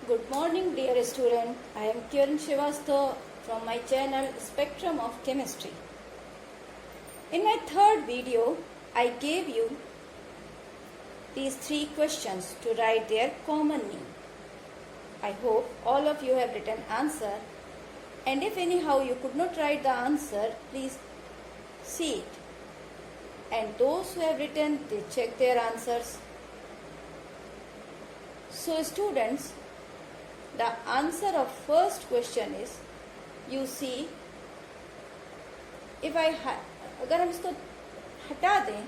Good morning, dear student. I am Kiran Srivastava from my channel Spectrum of Chemistry. In my third video, I gave you these 3 questions to write their common name. I hope all of you have written answer, and if anyhow you could not write the answer, please see it. And those who have written, they check their answers. So students, the answer of first question is, you see, अगर हम इसको हटा दें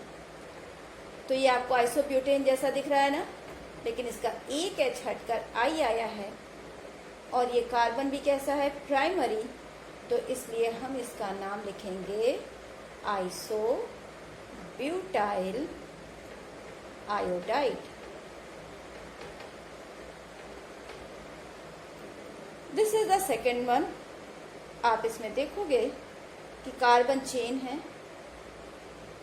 तो ये आपको isobutane जैसा दिख रहा है ना, लेकिन इसका एक एच हटकर आई आया है और ये कार्बन भी कैसा है, प्राइमरी, तो इसलिए हम इसका नाम लिखेंगे isobutyl iodide. This is the second one. आप इसमें देखोगे कि कार्बन चेन है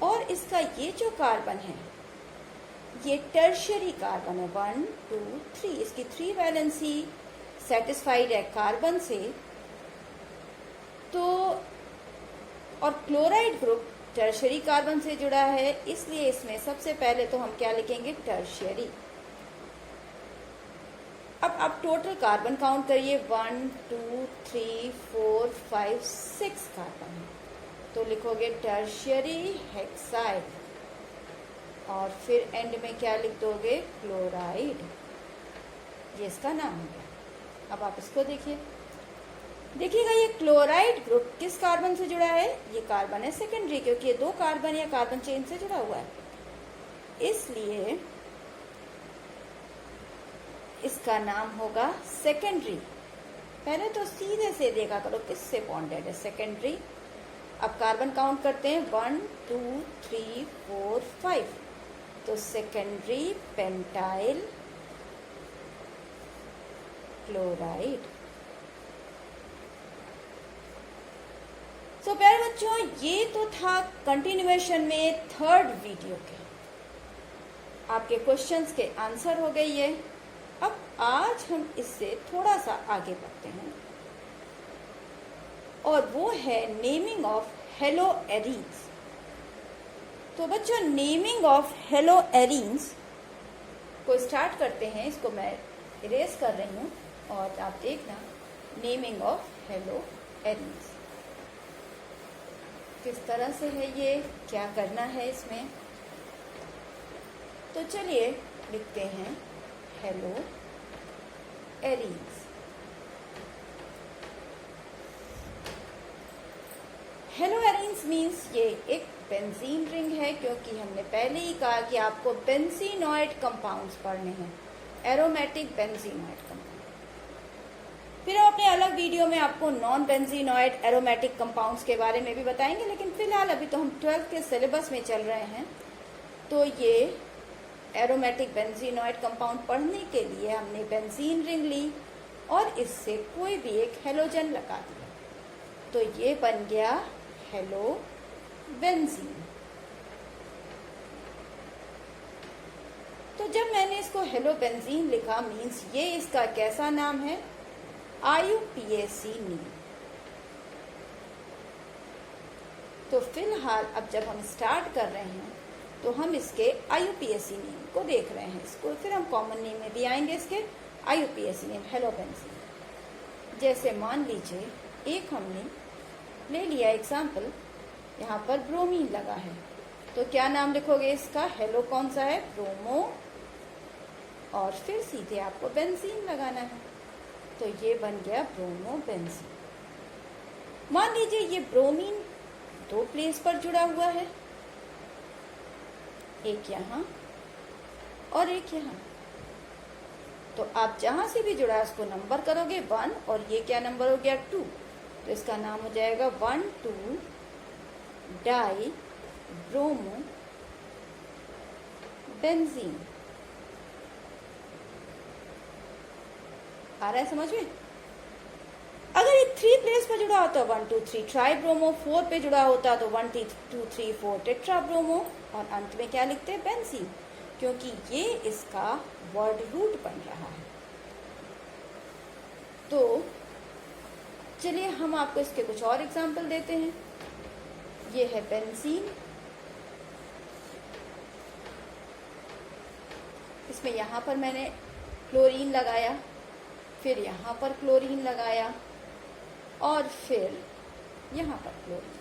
और इसका ये जो कार्बन है ये टर्शियरी कार्बन है. 1 2 3, इसकी 3 वैलेंसी सेटिस्फाइड है कार्बन से. तो और क्लोराइड ग्रुप टर्शियरी कार्बन से जुड़ा है, इसलिए इसमें सबसे पहले तो हम क्या लिखेंगे, टर्शियरी. अब आप टोटल कार्बन काउंट करिए, 1 2 3 4 5 6 कार्बन है, तो लिखोगे टर्शियरी हेक्साइड और फिर एंड में क्या लिख दोगे, क्लोराइड. ये इसका नाम हो गया. अब आप इसको देखिएगा ये क्लोराइड ग्रुप किस कार्बन से जुड़ा है, ये कार्बन है सेकेंडरी, क्योंकि ये 2 कार्बन या कार्बन चेन से जुड़ा हुआ है, इसलिए इसका नाम होगा सेकेंडरी. पहले तो सीधे से देखा करो किससे बॉन्डेड है, सेकेंडरी. अब कार्बन काउंट करते हैं, 1 2 3 4 5, तो सेकेंडरी पेंटाइल क्लोराइड. तो प्यारे बच्चों, ये तो था कंटिन्यूएशन में थर्ड वीडियो के आपके क्वेश्चंस के आंसर हो गई है. अब आज हम इससे थोड़ा सा आगे बढ़ते हैं और वो है नेमिंग ऑफ हेलो एरीन्स. तो बच्चों, नेमिंग ऑफ हेलो एरीन्स को स्टार्ट करते हैं. इसको मैं इरेज कर रही हूँ और आप देखना नेमिंग ऑफ हेलो एरीन्स किस तरह से है, ये क्या करना है इसमें. तो चलिए लिखते हैं hello arenes. Hello arenes means ये एक बेंजीन रिंग है, क्योंकि हमने पहले ही कहा कि आपको बेंजीनॉइड कंपाउंड्स पढ़ने हैं, एरोमेटिक बेंजीनॉइड कंपाउंड. फिर हम अपने अलग वीडियो में आपको नॉन बेंजीनॉइड एरोमेटिक कंपाउंड्स के बारे में भी बताएंगे, लेकिन फिलहाल अभी तो हम 12th के सिलेबस में चल रहे हैं. तो ये एरोमेटिक बेंजीनॉइड कंपाउंड पढ़ने के लिए हमने बेंजीन रिंग ली और इससे कोई भी एक हेलोजन लगा दिया, तो ये बन गया हेलो बेंजीन. तो जब मैंने इसको हेलो बेंजीन लिखा, मीन्स ये इसका कैसा नाम है, IUPAC नेम. तो फिलहाल अब जब हम स्टार्ट कर रहे हैं तो हम इसके IUPAC नेम को देख रहे हैं. इसको फिर हम कॉमन नेम में भी आएंगे, इसके IUPAC नेम हेलो बेंजीन. जैसे मान लीजिए एक हमने ले लिया एग्जाम्पल, यहाँ पर ब्रोमीन लगा है, तो क्या नाम लिखोगे इसका, हेलो कौन सा है, ब्रोमो, और फिर सीधे आपको बेंजीन लगाना है, तो ये बन गया ब्रोमो बेंजीन. मान लीजिए ये ब्रोमीन 2 प्लेस पर जुड़ा हुआ है, एक यहाँ और एक यहाँ. तो आप जहां से भी जुड़ा है उसको नंबर करोगे 1, और ये क्या नंबर हो गया 2, तो इसका नाम हो जाएगा 1 2 डाई ब्रोमो बेंजीन. आ रहा है समझ में. अगर ये 3 प्लेस पर जुड़ा होता 1 2 3 ट्राई ब्रोमो, 4 पे जुड़ा होता तो 1 2 3 4 टेट्रा ब्रोमो, और अंत में क्या लिखते हैं, बेंजीन, क्योंकि ये इसका वर्ड रूट बन रहा है. तो चलिए हम आपको इसके कुछ और एग्जाम्पल देते हैं। ये है बेंजीन, इसमें यहाँ पर मैंने क्लोरीन लगाया, फिर यहाँ पर क्लोरीन लगाया और फिर यहाँ पर क्लोरीन,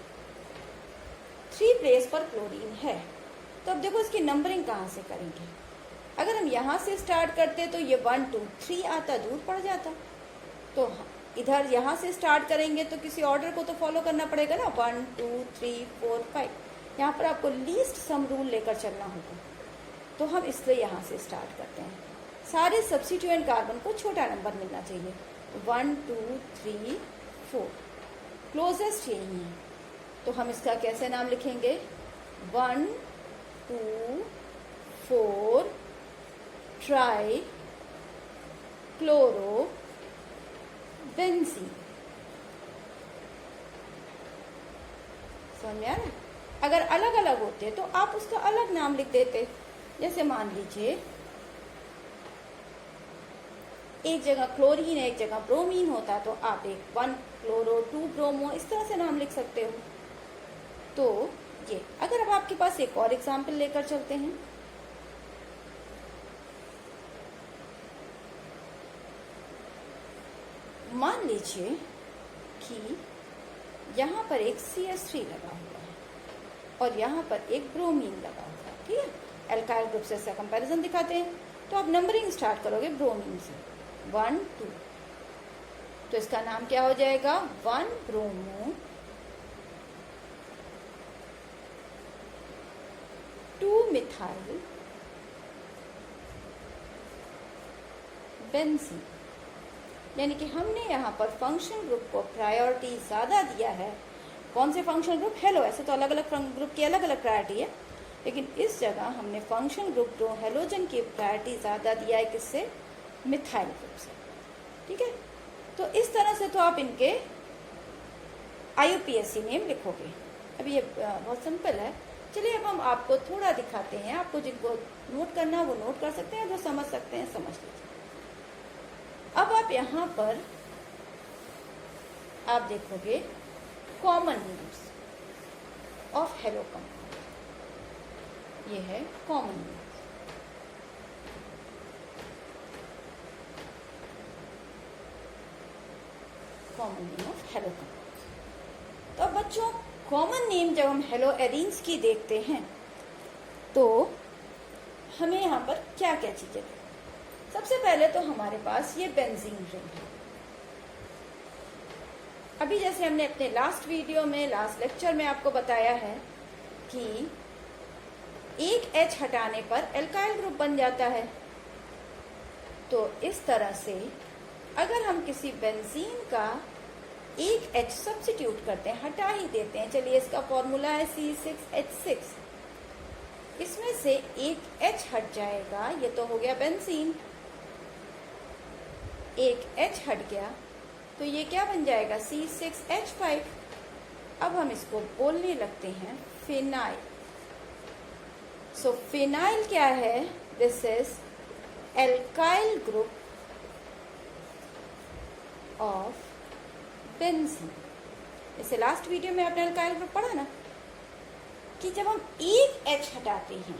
3 प्लेस पर क्लोरीन है। तो अब देखो इसकी नंबरिंग कहाँ से करेंगे। अगर हम यहाँ से स्टार्ट करते तो ये 1 2 3 आता, दूर पड़ जाता। तो इधर यहाँ से स्टार्ट करेंगे तो किसी ऑर्डर को तो फॉलो करना पड़ेगा ना, 1 2 3 4 5। यहाँ पर आपको लीस्ट सम रूल लेकर चलना होगा, तो हम इसलिए यहाँ से स्टार्ट करते हैं। सारे सब्स्टिट्यूएंट कार्बन को छोटा नंबर मिलना चाहिए, 1 2 3 4, क्लोजेस्ट यही है। तो हम इसका कैसे नाम लिखेंगे, 1 2 4 ट्राई क्लोरो बेंजीन। समझ में आ रहा है। अगर अलग अलग होते तो आप उसका अलग नाम लिख देते। जैसे मान लीजिए एक जगह क्लोरीन है, एक जगह ब्रोमीन होता, तो आप एक 1 क्लोरो 2 ब्रोमो इस तरह से नाम लिख सकते हो। तो ये, अगर अब आपके पास एक और एग्जाम्पल लेकर चलते हैं। मान लीजिए कि यहाँ पर एक CH3 लगा हुआ है और यहाँ पर एक ब्रोमीन लगा हुआ है, ठीक है। एल्काइल ग्रुप से कंपैरिजन दिखाते हैं। तो आप नंबरिंग स्टार्ट करोगे ब्रोमीन से, 1 2, तो इसका नाम क्या हो जाएगा, 1 ब्रोमो 2 मिथाइल बेंजीन। यानी कि हमने यहाँ पर फंक्शन ग्रुप को प्रायोरिटी ज़्यादा दिया है। कौन से फंक्शन ग्रुप, हेलो, ऐसे तो अलग अलग ग्रुप की अलग अलग प्रायोरिटी है, लेकिन इस जगह हमने फंक्शन ग्रुप को हेलोजन की प्रायोरिटी ज़्यादा दिया है, किससे, मिथाइल ग्रुप से, ठीक है। तो इस तरह से तो आप इनके IUPAC नेम लिखोगे। अब ये बहुत सिंपल है। चलिए अब हम आपको थोड़ा दिखाते हैं। आपको जिनको नोट करना वो नोट कर सकते हैं, जो समझ सकते हैं समझ लीजिए। अब आप यहाँ पर आप देखोगे common names of hello compound, ये है common name. Common name of hello compound. तो अब बच्चों, कॉमन नेम जब हम हेलो एरीन्स की देखते हैं तो हमें यहाँ पर क्या क्या चीजें, सबसे पहले तो हमारे पास ये बेंजीन रिंग है। अभी जैसे हमने अपने लास्ट वीडियो में, लास्ट लेक्चर में आपको बताया है कि एक H हटाने पर एल्काइल ग्रुप बन जाता है। तो इस तरह से अगर हम किसी बेंजीन का एक H सब्स्टिट्यूट करते हैं, हटा ही देते हैं, चलिए इसका फॉर्मूला है C6H6, इसमें से एक H हट जाएगा, ये तो हो गया बेंजीन। एक H हट गया तो ये क्या बन जाएगा, C6H5। अब हम इसको बोलने लगते हैं फिनाइल। सो फिनाइल क्या है, this is alkyl group of benzene. जैसे लास्ट वीडियो में आपने एल्काइल ग्रुप पढ़ा ना, कि जब हम एक H हटाते हैं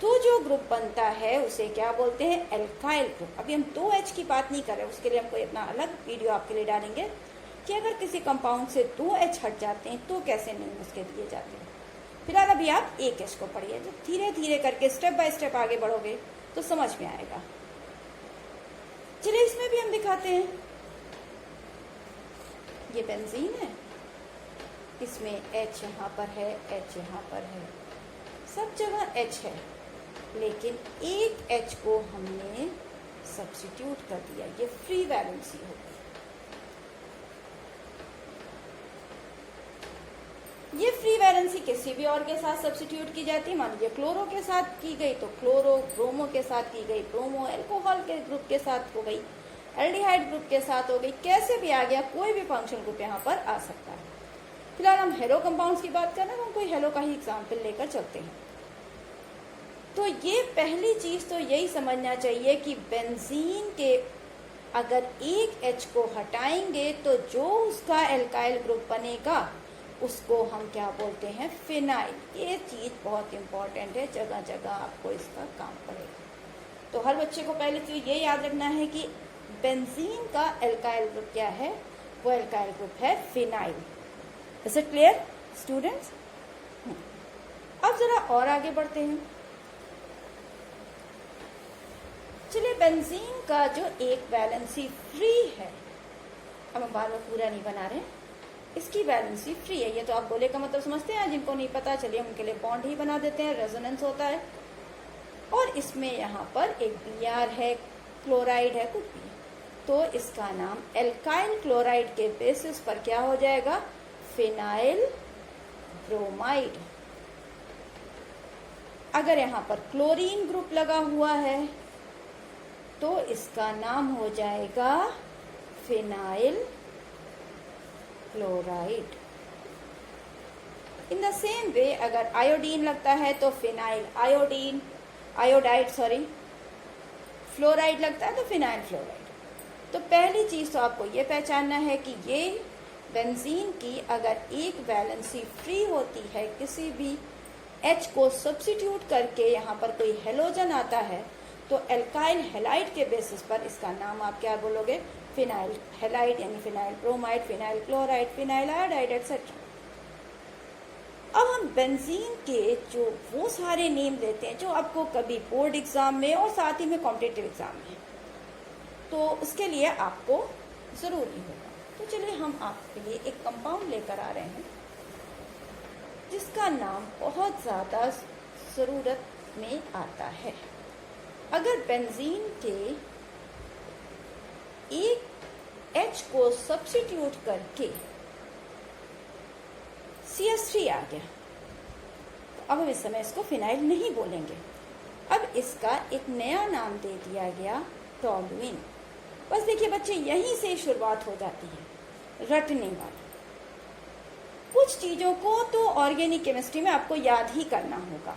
तो जो ग्रुप बनता है उसे क्या बोलते हैं, एल्काइल ग्रुप। अभी हम 2H की बात नहीं कर रहे, उसके लिए हमको इतना अलग वीडियो आपके लिए डालेंगे कि अगर किसी कंपाउंड से 2H हट जाते हैं तो कैसे नेम उसके दिए जाते हैं। फिलहाल अभी आप एक H को पढ़िए, जब धीरे धीरे करके स्टेप बाय स्टेप आगे बढ़ोगे तो समझ में आएगा। चलिए इसमें भी हम दिखाते हैं। ये बेंजीन है, इसमें H यहाँ पर है, H यहाँ पर है, सब जगह H है, लेकिन एक H को हमने सब्स्टिट्यूट कर दिया, ये फ्री वैलेंसी हो गई। ये फ्री वैलेंसी किसी भी और के साथ सब्स्टिट्यूट की जाती है। मान लीजिए क्लोरो के साथ की गई तो क्लोरो, ब्रोमो के साथ की गई ब्रोमो, एल्कोहल के ग्रुप के साथ हो गई, एल्डिहाइड ग्रुप के साथ हो गई, कैसे भी आ गया, कोई भी फंक्शन ग्रुप यहाँ पर आ सकता है। फिलहाल हम हेलो कंपाउंड्स की बात कर रहे हैं, हम कोई हेलो का ही एग्जाम्पल लेकर चलते हैं। तो ये पहली चीज तो यही समझना चाहिए कि बेंजीन के अगर एक H को हटाएंगे तो जो उसका एल्काइल ग्रुप बनेगा उसको हम क्या बोलते हैं, फिनाइल। ये चीज़ बहुत इंपॉर्टेंट है, जगह जगह आपको इसका काम पड़ेगा। तो हर बच्चे को पहले तो ये याद रखना है कि बेंजीन का एल्काइल ग्रुप क्या है, वो एल्काइल ग्रुप है phenyl. Is it clear students? अब जरा और आगे बढ़ते हैं। चलिए, बेंजीन का जो एक वैलेंसी फ्री है, अब हम बार बार पूरा नहीं बना रहे, इसकी वैलेंसी फ्री है। ये तो आप बोले का मतलब समझते हैं, जिनको नहीं पता चलिए उनके लिए बॉन्ड ही बना देते हैं, रेजोनेंस होता है। और इसमें यहाँ पर एक Br है, क्लोराइड है, कुछ भी, तो इसका नाम एल्काइल क्लोराइड के बेसिस पर क्या हो जाएगा, फिनाइल ब्रोमाइड। अगर यहाँ पर क्लोरीन ग्रुप लगा हुआ है तो इसका नाम हो जाएगा phenyl chloride. In the same way अगर आयोडीन लगता है तो फिनाइल आयोडाइड, फ्लोराइड लगता है तो फिनाइल फ्लोराइड। तो पहली चीज तो आपको ये पहचानना है कि ये बेंजीन की अगर एक वैलेंसी फ्री होती है, किसी भी H को सब्स्टिट्यूट करके यहाँ पर कोई हेलोजन आता है, तो एल्काइल हेलाइड के बेसिस पर इसका नाम आप क्या बोलोगे, फिनाइल हेलाइड, यानी phenyl bromide, phenyl chloride, phenyl iodide etcetera. अब हम बेंजीन के जो वो सारे नेम लेते हैं जो आपको कभी बोर्ड एग्जाम में और साथ ही में कॉम्पिटिटिव एग्जाम में, तो उसके लिए आपको जरूरी होगा। तो चलिए हम आपके लिए एक कंपाउंड लेकर आ रहे हैं जिसका नाम बहुत ज़्यादा ज़रूरत में आता है। अगर बेंजीन के एक H को सब्स्टिट्यूट करके CH3 आ गया, तो अब हम इस समय इसको फिनाइल नहीं बोलेंगे, अब इसका एक नया नाम दे दिया गया टॉलुइन। बस देखिए बच्चे, यहीं से शुरुआत हो जाती है रटने वाली। कुछ चीज़ों को तो ऑर्गेनिक केमिस्ट्री में आपको याद ही करना होगा,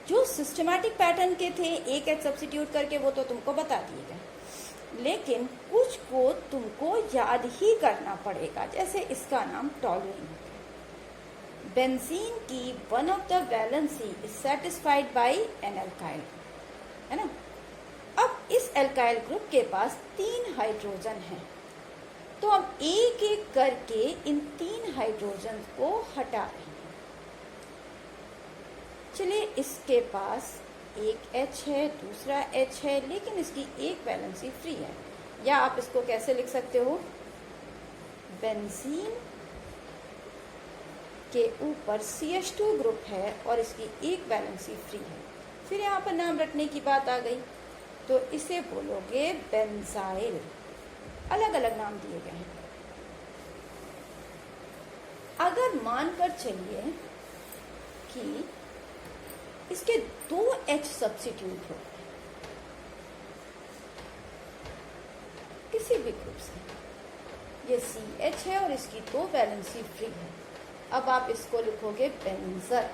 जो सिस्टमैटिक पैटर्न के थे एक H सब्स्टिट्यूट करके, वो तो तुमको बता दिए गए, लेकिन कुछ को तुमको याद ही करना पड़ेगा। जैसे इसका नाम टॉलुइन। बेंजीन की one of the valency is satisfied by an alkyl, है ना। अब इस एल्काइल ग्रुप के पास 3 हाइड्रोजन हैं, तो हम एक एक करके इन 3 हाइड्रोजन को हटा रहे हैं। चलिए, इसके पास एक H है, दूसरा H है, लेकिन इसकी एक वैलेंसी फ्री है। या आप इसको कैसे लिख सकते हो, बेंजीन के ऊपर CH2 ग्रुप है और इसकी एक वैलेंसी फ्री है। फिर यहाँ पर नाम रखने की बात आ गई, तो इसे बोलोगे बेंजाइल। अलग अलग नाम दिए गए हैं। अगर मानकर चलिए कि इसके 2 H सब्स्टिट्यूट हो किसी भी ग्रुप से, ये CH है और इसकी 2 वैलेंसी फ्री है, अब आप इसको लिखोगे बेंजर,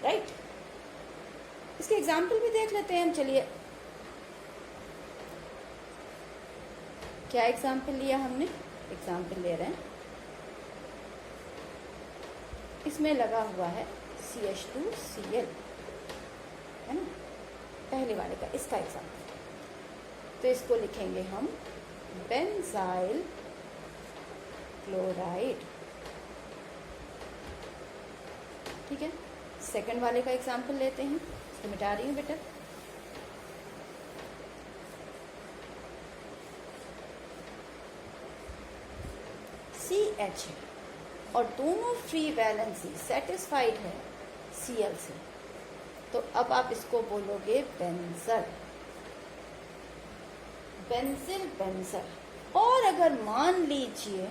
राइट। इसके एग्जाम्पल भी देख लेते हैं हम। चलिए, क्या एग्जाम्पल लिया हमने, एग्जाम्पल ले रहे हैं, इसमें लगा हुआ है CH2Cl, है ना, पहले वाले का, इसका एग्जाम्पल। तो इसको लिखेंगे हम बेंजाइल क्लोराइड, ठीक है। सेकंड वाले का एग्जाम्पल लेते हैं, इसको मिटा रही हूँ बेटा। CH है और दोनों फ्री वैलेंसी सेटिस्फाइड है Cl से, तो अब आप इसको बोलोगे बेंजल, बेंजिल बेंजल। और अगर मान लीजिए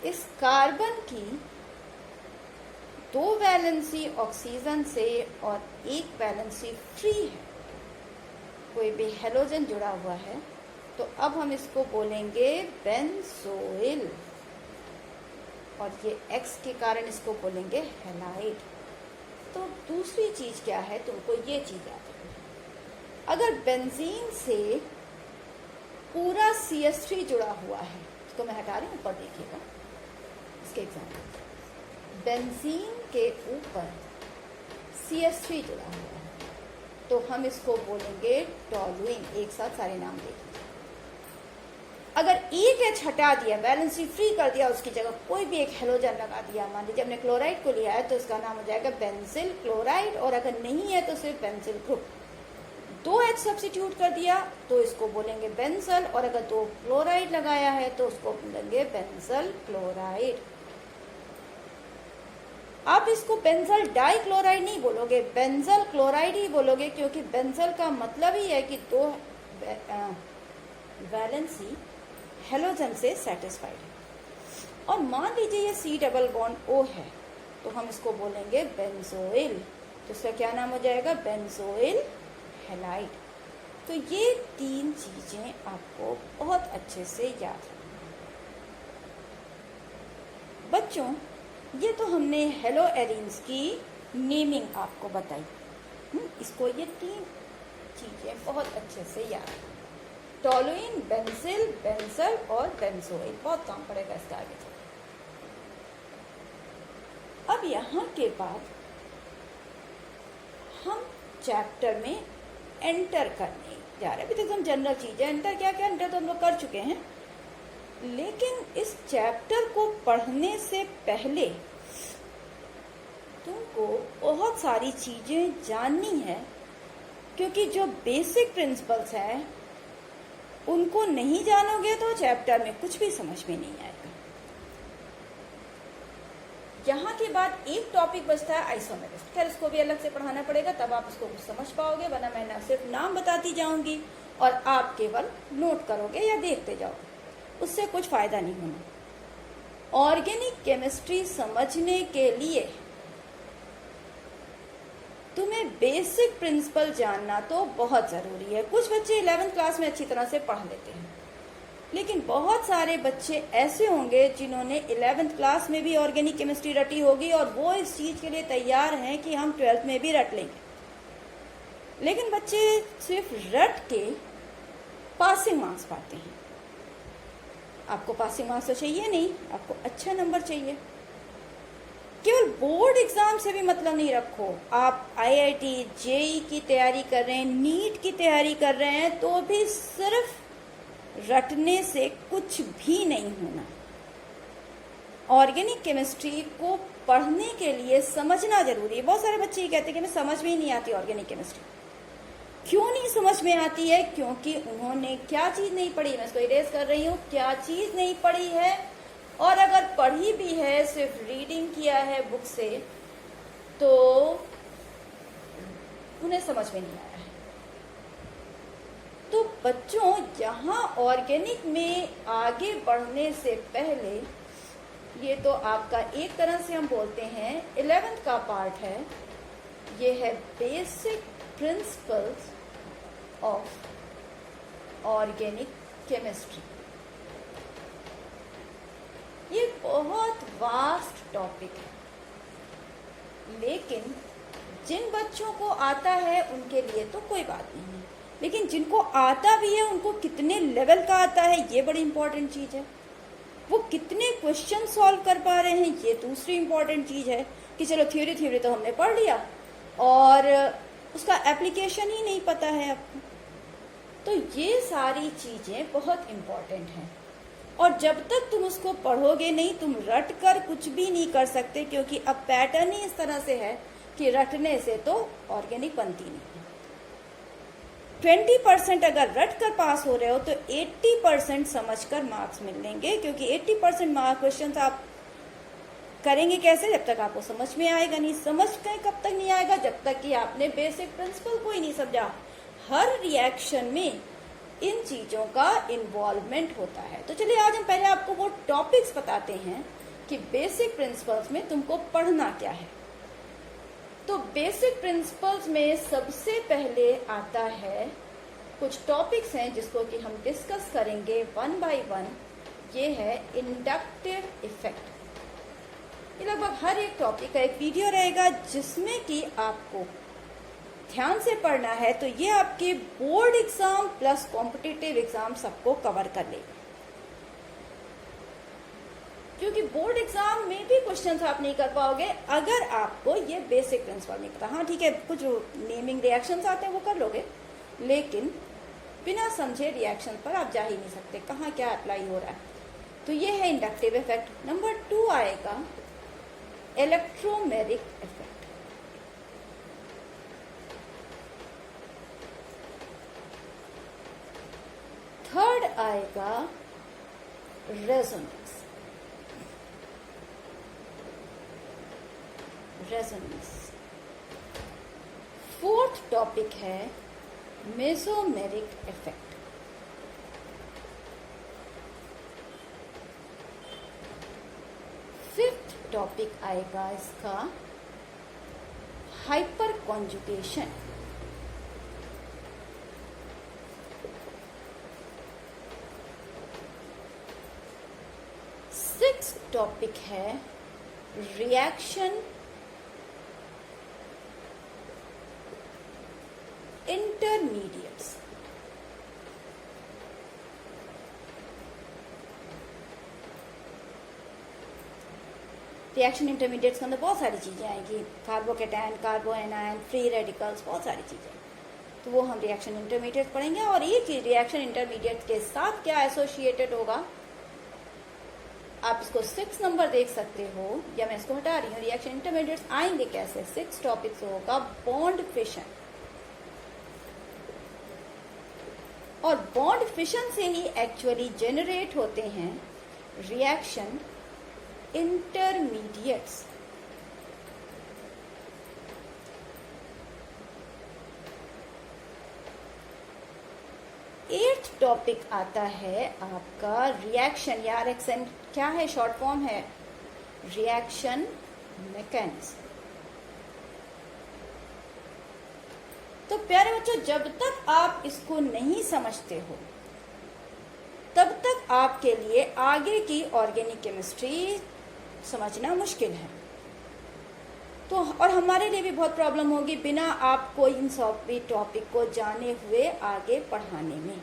इस कार्बन की 2 वैलेंसी ऑक्सीजन से और 1 वैलेंसी फ्री है, कोई भी हेलोजन जुड़ा हुआ है, तो अब हम इसको बोलेंगे बेंजोइल, और ये X के कारण इसको बोलेंगे हैलाइड। तो दूसरी चीज क्या है, तुमको ये चीज याद रखनी है, अगर बेंजीन से पूरा CH3 जुड़ा हुआ है, इसको मैं हटा रही हूँ, ऊपर देखिएगा इसके एग्जाम्पल, बेंजीन के ऊपर CH3 जुड़ा हुआ है तो हम इसको बोलेंगे टॉलुइन। एक साथ सारे नाम देखिए। अगर एक H हटा दिया, वैलेंसी फ्री कर दिया, उसकी जगह कोई भी एक हेलोजन लगा दिया, मान लीजिए हमने क्लोराइड को लिया है तो इसका नाम हो जाएगा बेंजिल क्लोराइड, और अगर नहीं है तो सिर्फ बेंजिल ग्रुप। 2H सब्स्टिट्यूट कर दिया तो इसको बोलेंगे बेंजल, और अगर 2 क्लोराइड लगाया है तो उसको बोलेंगे बेंजल क्लोराइड। आप इसको बेंजल डाइक्लोराइड नहीं बोलोगे, बेंजल क्लोराइड ही बोलोगे, क्योंकि बेंजल का मतलब ही है कि 2 वैलेंसी हेलोजन से सेटिस्फाइड है। और मान लीजिए ये C डबल बॉन्ड O है तो हम इसको बोलेंगे बेंजोइल, तो इसका क्या नाम हो जाएगा, बेंजोइल हैलाइड। तो ये 3 चीजें आपको बहुत अच्छे से याद रखनी। बच्चों, ये तो हमने हेलो एरीन्स की नेमिंग आपको बताई। इसको ये 3 चीजें बहुत अच्छे से याद रखनी। टॉलुइन, बेंजिल, बेंजल और बेंजोइल, बहुत काम पड़ेगा इसका आगे। अब यहाँ के बाद हम चैप्टर में एंटर करने जा रहे हैं। अभी तक हम जनरल चीजें, एंटर क्या क्या, एंटर तो हम लोग कर चुके हैं, लेकिन इस चैप्टर को पढ़ने से पहले तुमको बहुत सारी चीजें जाननी है, क्योंकि जो बेसिक प्रिंसिपल्स हैं उनको नहीं जानोगे तो चैप्टर में कुछ भी समझ में नहीं आएगा। यहाँ के बाद एक टॉपिक बचता है आइसोमेरिस्ट। खैर इसको भी अलग से पढ़ाना पड़ेगा, तब आप इसको कुछ समझ पाओगे, वरना मैं ना सिर्फ नाम बताती जाऊंगी और आप केवल नोट करोगे या देखते जाओगे, उससे कुछ फायदा नहीं होना। ऑर्गेनिक केमिस्ट्री समझने के लिए तुम्हें बेसिक प्रिंसिपल जानना तो बहुत ज़रूरी है। कुछ बच्चे 11th क्लास में अच्छी तरह से पढ़ लेते हैं, लेकिन बहुत सारे बच्चे ऐसे होंगे जिन्होंने 11th क्लास में भी ऑर्गेनिक केमिस्ट्री रटी होगी और वो इस चीज़ के लिए तैयार हैं कि हम 12th में भी रट लेंगे, लेकिन बच्चे सिर्फ रट के पासिंग मार्क्स पाते हैं। आपको पासिंग मार्क्स तो चाहिए नहीं, आपको अच्छा नंबर चाहिए। केवल बोर्ड एग्जाम से भी मतलब नहीं रखो। आप IIT, JEE की तैयारी कर रहे हैं, नीट की तैयारी कर रहे हैं, तो भी सिर्फ रटने से कुछ भी नहीं होना। ऑर्गेनिक केमिस्ट्री को पढ़ने के लिए समझना जरूरी है। बहुत सारे बच्चे ये कहते हैं कि मैं समझ में ही नहीं आती ऑर्गेनिक केमिस्ट्री। क्यों नहीं समझ में आती है? क्योंकि उन्होंने क्या चीज नहीं पढ़ी। मैं इसको इरेज कर रही हूँ, क्या चीज नहीं पढ़ी है, और अगर पढ़ी भी है, सिर्फ रीडिंग किया है बुक से, तो उन्हें समझ में नहीं आया है। तो बच्चों, यहाँ ऑर्गेनिक में आगे बढ़ने से पहले, ये तो आपका एक तरह से हम बोलते हैं 11th का पार्ट है, ये है basic principles of organic chemistry. ये बहुत वास्ट टॉपिक है, लेकिन जिन बच्चों को आता है उनके लिए तो कोई बात नहीं है, लेकिन जिनको आता भी है उनको कितने लेवल का आता है ये बड़ी इंपॉर्टेंट चीज है। वो कितने क्वेश्चन सॉल्व कर पा रहे हैं ये दूसरी इंपॉर्टेंट चीज है। कि चलो थ्योरी तो हमने पढ़ लिया और उसका एप्लीकेशन ही नहीं पता है आपको। तो ये सारी चीजें बहुत इंपॉर्टेंट हैं, और जब तक तुम उसको पढ़ोगे नहीं, तुम रट कर कुछ भी नहीं कर सकते, क्योंकि अब पैटर्न ही इस तरह से है कि रटने से तो ऑर्गेनिक बनती नहीं है। 20% अगर रट कर पास हो रहे हो तो 80% समझकर मार्क्स मिलेंगे, क्योंकि 80% मार्क क्वेश्चन आप करेंगे कैसे? जब तक आपको समझ में आएगा नहीं। समझ के कब तक नहीं आएगा? जब तक कि आपने बेसिक प्रिंसिपल को ही नहीं समझा। हर रिएक्शन में इन चीजों का इन्वॉल्वमेंट होता है। तो चलिए आज हम पहले आपको वो टॉपिक्स बताते हैं कि बेसिक प्रिंसिपल्स में तुमको पढ़ना क्या है। तो बेसिक प्रिंसिपल्स में सबसे पहले आता है, कुछ टॉपिक्स हैं जिसको कि हम डिस्कस करेंगे वन बाय वन। ये है इंडक्टिव इफेक्ट। ये लगभग हर एक टॉपिक का एक वीडियो रहेगा जिसमें कि आपको ध्यान से पढ़ना है तो ये आपके board exam plus competitive exam सबको कवर कर लेगा, क्योंकि बोर्ड एग्जाम में भी क्वेश्चंस आप नहीं कर पाओगे अगर आपको ये बेसिक प्रिंसिपल नहीं पता। हाँ ठीक है, कुछ नेमिंग रिएक्शंस आते हैं वो कर लोगे, लेकिन बिना समझे रिएक्शन पर आप जा ही नहीं सकते कहाँ क्या अप्लाई हो रहा है। तो ये है इंडक्टिव इफेक्ट। नंबर 2 आएगा इलेक्ट्रोमेरिक इफेक्ट। थर्ड आएगा रेजोनेंस। फोर्थ टॉपिक है मेसोमेरिक इफेक्ट। फिफ्थ टॉपिक आएगा इसका हाइपर कॉन्जुगेशन। सिक्स्थ टॉपिक है रिएक्शन इंटरमीडिएट्स। रिएक्शन इंटरमीडिएट्स के अंदर बहुत सारी चीजें आएंगी, कार्बोकेटायन, कार्बोएनायन, फ्री रेडिकल्स, बहुत सारी चीजें, तो वो हम रिएक्शन इंटरमीडिएट पढ़ेंगे। और एक रिएक्शन इंटरमीडिएट के साथ क्या एसोसिएटेड होगा, आप इसको 6 नंबर देख सकते हो, या मैं इसको हटा रही हूँ। रिएक्शन इंटरमीडिएट्स आएंगे कैसे, 6 टॉपिक्स होगा बॉन्ड फिशन, और बॉन्ड फिशन से ही एक्चुअली जनरेट होते हैं रिएक्शन इंटरमीडिएट्स। एट्थ टॉपिक आता है आपका रिएक्शन, या रिएक्शन क्या है, शॉर्ट फॉर्म है रिएक्शन मैकेनिज्म। तो प्यारे बच्चों, जब तक आप इसको नहीं समझते हो तब तक आपके लिए आगे की ऑर्गेनिक केमिस्ट्री समझना मुश्किल है। तो और हमारे लिए भी बहुत प्रॉब्लम होगी बिना आपको इन सभी टॉपिक को जाने हुए आगे पढ़ाने में,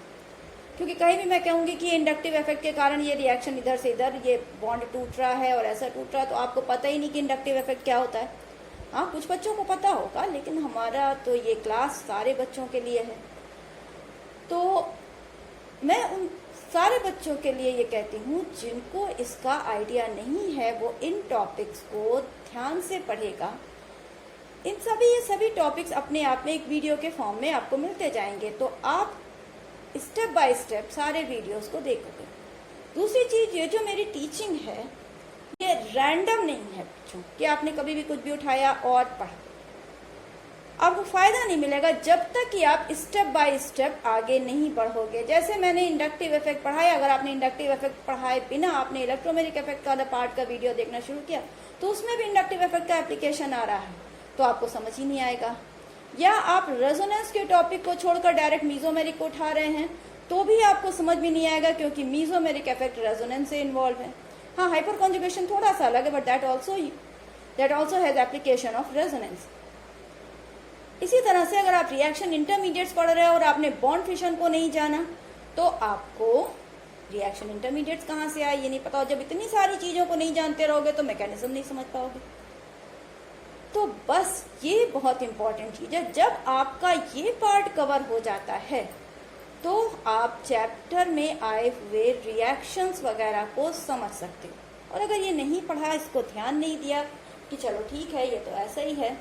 क्योंकि कहीं भी मैं कहूंगी कि इंडक्टिव इफेक्ट के कारण ये रिएक्शन इधर से इधर ये बॉन्ड टूट रहा है और ऐसा टूट रहा है, तो आपको पता ही नहीं कि इंडक्टिव इफेक्ट क्या होता है। हाँ, कुछ बच्चों को पता होगा, लेकिन हमारा तो ये क्लास सारे बच्चों के लिए है। तो मैं उन सारे बच्चों के लिए ये कहती हूँ जिनको इसका आइडिया नहीं है, वो इन टॉपिक्स को ध्यान से पढ़ेगा। ये सभी टॉपिक्स अपने आप में एक वीडियो के फॉर्म में आपको मिलते जाएंगे, तो आप स्टेप बाय स्टेप सारे वीडियोस को देखोगे। दूसरी चीज, ये जो मेरी टीचिंग है ये रैंडम नहीं है बच्चों कि आपने कभी भी कुछ भी उठाया और पढ़ा। आपको फायदा नहीं मिलेगा जब तक कि आप स्टेप बाय स्टेप आगे नहीं बढ़ोगे। जैसे मैंने इंडक्टिव इफेक्ट पढ़ाया, अगर आपने इंडक्टिव इफेक्ट पढ़ाए बिना आपने इलेक्ट्रोमेरिक इफेक्ट का पार्ट का वीडियो देखना शुरू किया, तो उसमें भी इंडक्टिव इफेक्ट का एप्लीकेशन आ रहा है, तो आपको समझ ही नहीं आएगा। या आप रेजोनेंस के टॉपिक को छोड़कर डायरेक्ट मीजोमेरिक को उठा रहे हैं, तो भी आपको समझ में नहीं आएगा, क्योंकि मीजोमेरिक इफेक्ट रेजोनेंस से इन्वॉल्व है। हाँ, हाइपर कॉन्जुगेशन थोड़ा सा अलग है, but that also has application of resonance. इसी तरह से अगर आप रिएक्शन इंटरमीडिएट्स पढ़ रहे हो और आपने बॉन्ड फिशन को नहीं जाना, तो आपको रिएक्शन इंटरमीडिएट्स कहाँ से आए ये नहीं पता। और जब इतनी सारी चीजों को नहीं जानते रहोगे तो मैकेनिज्म नहीं समझ पाओगे। तो बस ये बहुत इंपॉर्टेंट चीज है। जब आपका ये पार्ट कवर हो जाता है तो आप चैप्टर में आए हुए रिएक्शंस वगैरह को समझ सकते हो। और अगर ये नहीं पढ़ा, इसको ध्यान नहीं दिया कि चलो ठीक है ये तो ऐसा ही है,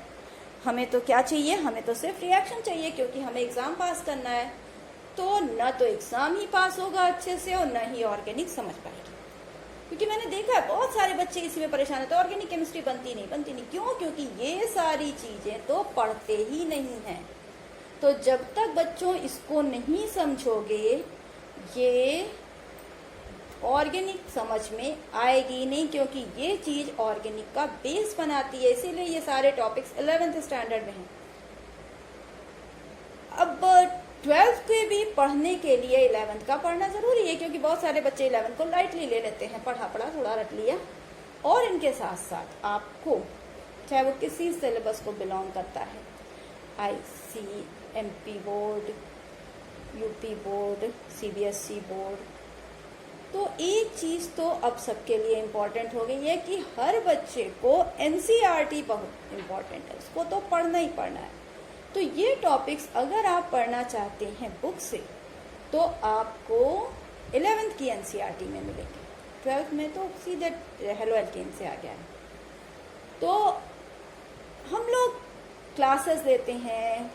हमें तो क्या चाहिए, हमें तो सिर्फ रिएक्शन चाहिए क्योंकि हमें एग्जाम पास करना है, तो न तो एग्जाम ही पास होगा अच्छे से और न ही ऑर्गेनिक समझ पाएगी। क्योंकि मैंने देखा है बहुत सारे बच्चे इसी में परेशान है, तो ऑर्गेनिक केमिस्ट्री बनती नहीं। क्यों? क्योंकि ये सारी चीजें तो पढ़ते ही नहीं हैं। तो जब तक बच्चों इसको नहीं समझोगे, ये ऑर्गेनिक समझ में आएगी नहीं, क्योंकि ये चीज ऑर्गेनिक का बेस बनाती है। इसीलिए ये सारे टॉपिक्स 11th स्टैंडर्ड में हैं। अब 12th के भी पढ़ने के लिए 11th का पढ़ना जरूरी है, क्योंकि बहुत सारे बच्चे 11th को लाइटली ले लेते हैं, पढ़ा थोड़ा रट लिया। और इनके साथ साथ आपको, चाहे वो किसी सिलेबस को बिलोंग करता है, ICMP board, UP board, CBSE board. तो एक चीज़ तो अब सबके लिए इम्पॉर्टेंट हो गई है कि हर बच्चे को NCERT बहुत इम्पॉर्टेंट है, उसको तो पढ़ना ही पढ़ना है। तो ये टॉपिक्स अगर आप पढ़ना चाहते हैं बुक से तो आपको 11th की NCERT में मिलेंगे, 12th में तो सीधे हेलो एल्केन से आ गया है। तो हम लोग क्लासेस लेते हैं,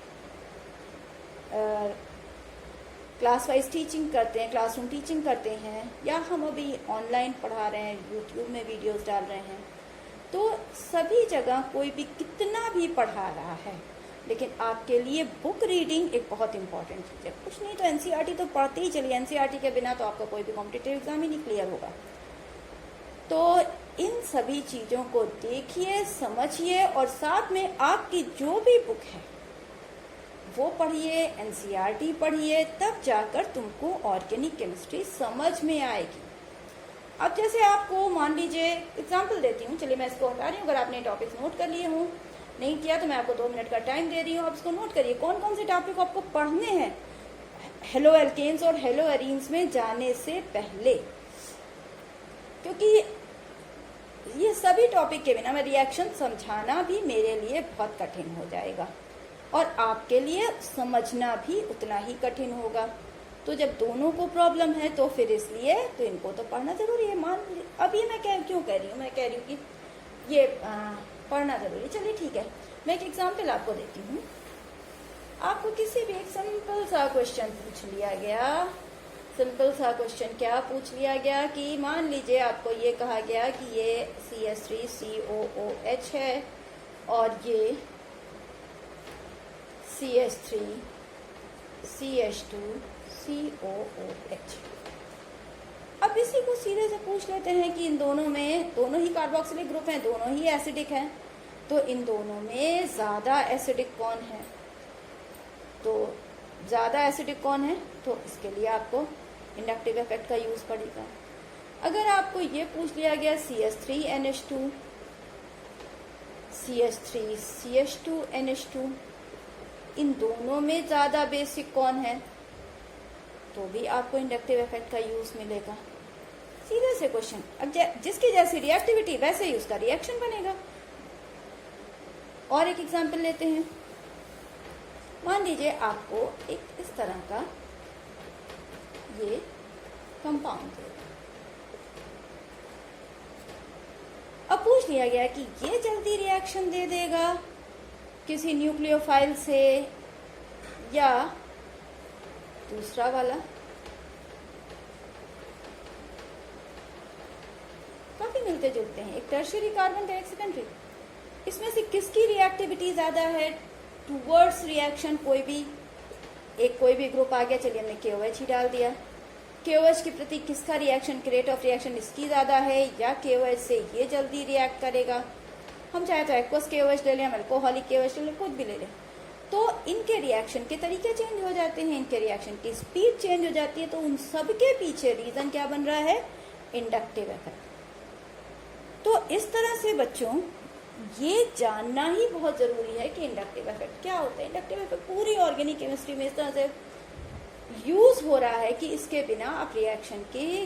क्लास वाइज टीचिंग करते हैं, क्लासरूम टीचिंग करते हैं, या हम अभी ऑनलाइन पढ़ा रहे हैं, यूट्यूब में वीडियोस डाल रहे हैं। तो सभी जगह कोई भी कितना भी पढ़ा रहा है, लेकिन आपके लिए बुक रीडिंग एक बहुत इंपॉर्टेंट चीज़ है। कुछ नहीं तो NCERT तो पढ़ते ही चलिए, NCERT के बिना तो आपका कोई भी कॉम्पिटिटिव एग्जाम ही नहीं क्लियर होगा। तो इन सभी चीज़ों को देखिए, समझिए, और साथ में आपकी जो भी बुक है वो पढ़िए, NCERT पढ़िए, तब जाकर तुमको ऑर्गेनिक केमिस्ट्री समझ में आएगी। अब जैसे आपको मान लीजिए एग्जाम्पल देती हूँ, चलिए मैं इसको हटा रही हूँ। अगर आपने टॉपिक्स नोट कर लिए हों, नहीं किया तो मैं आपको 2 मिनट का टाइम दे रही हूँ, आप इसको नोट करिए कौन कौन से टॉपिक आपको पढ़ने हैं हेलो एल्केन्स और हेलो एरीन्स में जाने से पहले, क्योंकि ये सभी टॉपिक के बिना मैं रिएक्शन समझाना भी मेरे लिए बहुत कठिन हो जाएगा और आपके लिए समझना भी उतना ही कठिन होगा। तो जब दोनों को प्रॉब्लम है तो फिर इसलिए तो इनको तो पढ़ना जरूरी है। मान अब ये मैं क्यों कह रही हूँ, मैं कह रही हूँ कि ये पढ़ना जरूरी। चलिए ठीक है, मैं एक एग्जाम्पल आपको देती हूँ। आपको किसी भी एक सिंपल सा क्वेश्चन पूछ लिया गया, सिंपल सा क्वेश्चन क्या पूछ लिया गया कि मान लीजिए आपको ये कहा गया कि ये CH3COOH है और ये CH3CH2COOH। अब इसी को सीधे से पूछ लेते हैं कि इन दोनों में, दोनों ही कार्बोक्सिलिक ग्रुप हैं, दोनों ही एसिडिक हैं, तो इन दोनों में ज़्यादा एसिडिक कौन है? तो ज़्यादा एसिडिक कौन है? तो इसके लिए आपको इंडक्टिव इफेक्ट का यूज़ पड़ेगा। अगर आपको ये पूछ लिया गया CH3NH2, CH3CH2NH2, इन दोनों में ज़्यादा बेसिक कौन है? तो भी आपको इंडक्टिव इफेक्ट का यूज़ मिलेगा। सीधे से क्वेश्चन। अब जिसकी जैसी रिएक्टिविटी वैसे ही उसका रिएक्शन बनेगा। और एक एग्जांपल लेते हैं। मान लीजिए आपको एक इस तरह का ये कंपाउंड दे, अब पूछ लिया गया कि ये जल्दी रिएक्शन दे देगा किसी न्यूक्लियोफाइल से या दूसरा वाला। काफी मिलते जुलते हैं, एक टर्शियरी कार्बन का एक सेकेंडरी। इसमें से किसकी रिएक्टिविटी ज्यादा है टूवर्ड्स रिएक्शन? कोई भी ग्रुप आ गया, चलिए हमने KOH ही डाल दिया। KOH के प्रति किसका रिएक्शन, रेट ऑफ रिएक्शन इसकी ज्यादा है या KOH से ये जल्दी रिएक्ट करेगा? हम चाहे तो एक्वस KOH ले लें, हम अल्कोहलिक KOH ले लें, कुछ भी ले लें, तो इनके रिएक्शन के तरीके चेंज हो जाते हैं, इनके रिएक्शन की स्पीड चेंज हो जाती है। तो उन सब के पीछे रीजन क्या बन रहा है? Inductive effect. तो इस तरह से बच्चों ये जानना ही बहुत जरूरी है कि इंडक्टिव इफेक्ट क्या होता है। इंडक्टिव इफेक्ट पूरी ऑर्गेनिक केमिस्ट्री में इस तरह से यूज हो रहा है कि इसके बिना आप रिएक्शन के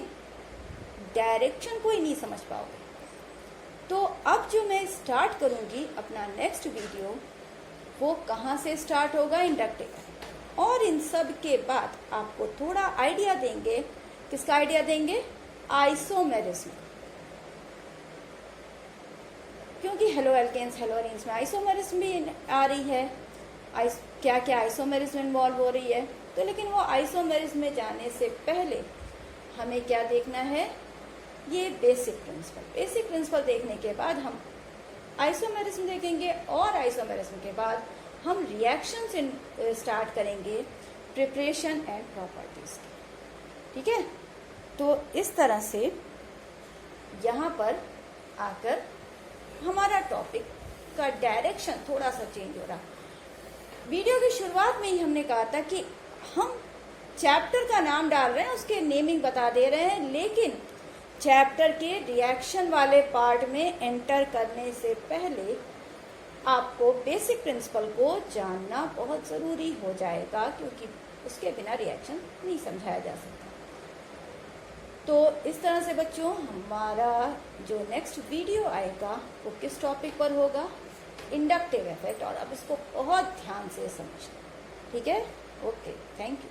डायरेक्शन को ही नहीं समझ पाओगे। तो अब जो मैं स्टार्ट करूंगी अपना नेक्स्ट वीडियो, वो कहाँ से स्टार्ट होगा? Inductive effect. और इन सब के बाद आपको थोड़ा आइडिया देंगे, किसका आइडिया देंगे? आइसोमेरिज्म। क्योंकि हेलो एल्केन्स हेलो एरीन्स में आइसोमेरिज्म भी आ रही है, क्या क्या आइसोमेरिज्म इन्वॉल्व हो रही है। तो लेकिन वो आइसोमेरिज्म में जाने से पहले हमें क्या देखना है? ये बेसिक प्रिंसिपल देखने के बाद हम आइसोमेरिज्म देखेंगे और आइसोमेरिज्म के बाद हम रिएक्शन स्टार्ट करेंगे प्रिपरेशन एंड प्रॉपर्टीज की। ठीक है, तो इस तरह से यहाँ पर आकर हमारा टॉपिक का डायरेक्शन थोड़ा सा चेंज हो रहा। वीडियो की शुरुआत में ही हमने कहा था कि हम चैप्टर का नाम डाल रहे हैं, उसके नेमिंग बता दे रहे हैं, लेकिन चैप्टर के रिएक्शन वाले पार्ट में एंटर करने से पहले आपको बेसिक प्रिंसिपल को जानना बहुत ज़रूरी हो जाएगा, क्योंकि उसके बिना रिएक्शन नहीं समझाया जा सकता। तो इस तरह से बच्चों हमारा जो नेक्स्ट वीडियो आएगा वो किस टॉपिक पर होगा, इंडक्टिव इफेक्ट, और अब इसको बहुत ध्यान से समझना, ठीक है। Okay, thank you.